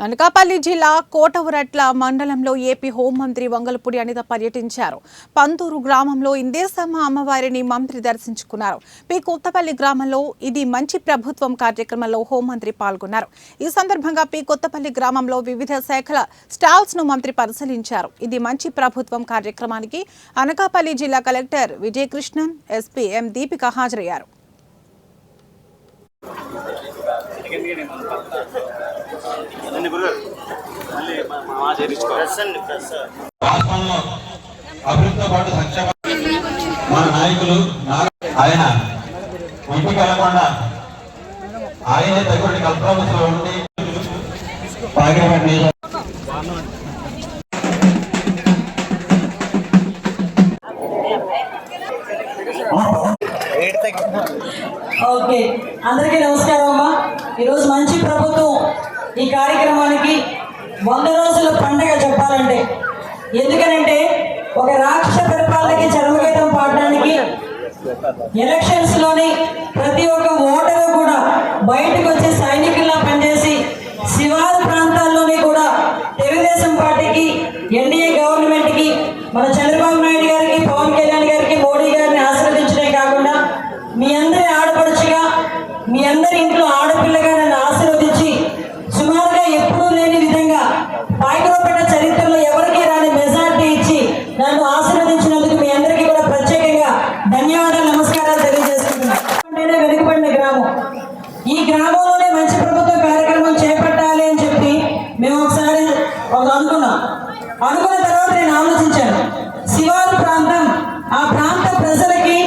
అనకాపల్లి జిల్లా కోటవరట్ల మండలంలో ఏపీ హోంమంత్రి వంగలపూడి అనిత పర్యటించారు. పంతూరు గ్రామంలో ఇందేశమ్మ అమ్మవారిని మంత్రి దర్శించుకున్నారు. పి కొత్తపల్లి గ్రామంలో ఇది మంచి ప్రభుత్వం కార్యక్రమంలో హోంమంత్రి పాల్గొన్నారు. ఈ సందర్భంగా పి కొత్తపల్లి గ్రామంలో వివిధ శాఖల స్టాల్స్ ను మంత్రి పరిశీలించారు. ఇది మంచి ప్రభుత్వం కార్యక్రమానికి అనకాపల్లి జిల్లా కలెక్టర్ విజయకృష్ణన్, ఎస్పీ ఎం దీపిక హాజరయ్యారు. అభివృద్ధితో పాటు సంక్షేమ మన నాయకులు ఆయన ఇంటికి వెళ్ళకుండా ఆయనే దగ్గర కల్పనలో ఉండి ఓకే, అందరికీ నమస్కారం అమ్మా. ఈరోజు మంచి ప్రభుత్వం ఈ కార్యక్రమానికి 100 రోజుల పండుగ చెప్పాలంటే, ఎందుకనంటే ఒక రాక్షస పరిపాలనకి చరమగీతం పాడడానికి ఎలక్షన్స్ లోని ప్రతి ఒక్క ఓటరు కూడా బయటకు వచ్చి సైనికుల్లా పనిచేసి శివారు ప్రాంతాల్లోనే కూడా తెలుగుదేశం పార్టీకి, ఎన్డీఏ గవర్నమెంట్కి, మన చంద్రబాబు నాయుడు గారికి, పవన్ కళ్యాణ్ గారికి, మోడీ గారిని ఆశీర్వదించడమే కాకుండా మీ అందరి ఆడపడుచుగా, మీ అందరి ఇంట్లో ఆడపిల్లగా నన్ను ఆశీర్వదించి సుమారుగా ఎప్పుడూ లేని విధంగా పాయకరపేట చరిత్రలో ఎవరికి రాని మెజార్టీ ఇచ్చి నన్ను ఆశీర్వదించినందుకు మీ అందరికీ కూడా ప్రత్యేకంగా ధన్యవాదాలు, నమస్కారాలు తెలియజేస్తున్నాను. వెనుకబడిన గ్రామం, ఈ గ్రామంలోనే మంచి ప్రభుత్వ కార్యక్రమం చేపట్టాలి అని చెప్పి మేము ఒకసారి అనుకున్న తర్వాత నేను ఆలోచించాను. శివారు ప్రాంతం, ఆ ప్రాంత ప్రజలకి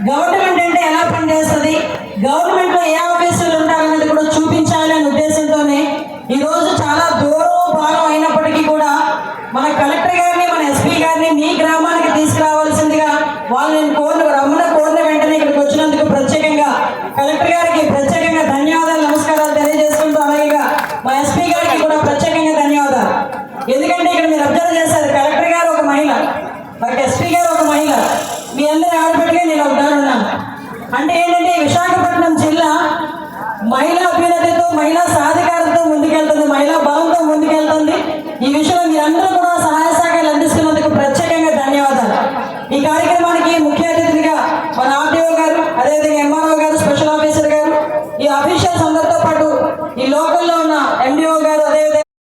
గవర్నమెంట్ అంటే ఎలా పనిచేస్తుంది, గవర్నమెంట్ లో ఏ ఆఫీసులు ఉంటారనేది కూడా చూపించాలి అనే ఉద్దేశంతోనే ఈరోజు చాలా దూరం భాగం అయినప్పటికీ కూడా మన కలెక్టర్ గారిని, మన ఎస్పీ గారిని మీ గ్రామానికి తీసుకురావాల్సిందిగా వాళ్ళు నేను కోరిన వెంటనే ఇక్కడికి వచ్చినందుకు ప్రత్యేకంగా కలెక్టర్ గారికి ప్రత్యేకంగా ధన్యవాదాలు, నమస్కారాలు తెలియజేసుకుంటూ అలాగే మా ఎస్పీ గారికి కూడా ప్రత్యేకంగా ధన్యవాదాలు. ఎందుకంటే ఇక్కడ మీరు అబ్జర్వ్ చేశారు, కలెక్టర్ గారు ఒక మహిళ, మరి ఎస్పీ గారు ఒక మహిళ, మీ అందరి ఆడబిడ్డగా నేను ఒకదానున్నాను. అంటే ఏంటంటే విశాఖపట్నం జిల్లా మహిళా అభ్యున్నతితో, మహిళా సాధికారతతో ముందుకెళ్తుంది, మహిళా బలంతో ముందుకెళ్తుంది. ఈ విషయంలో మీరందరూ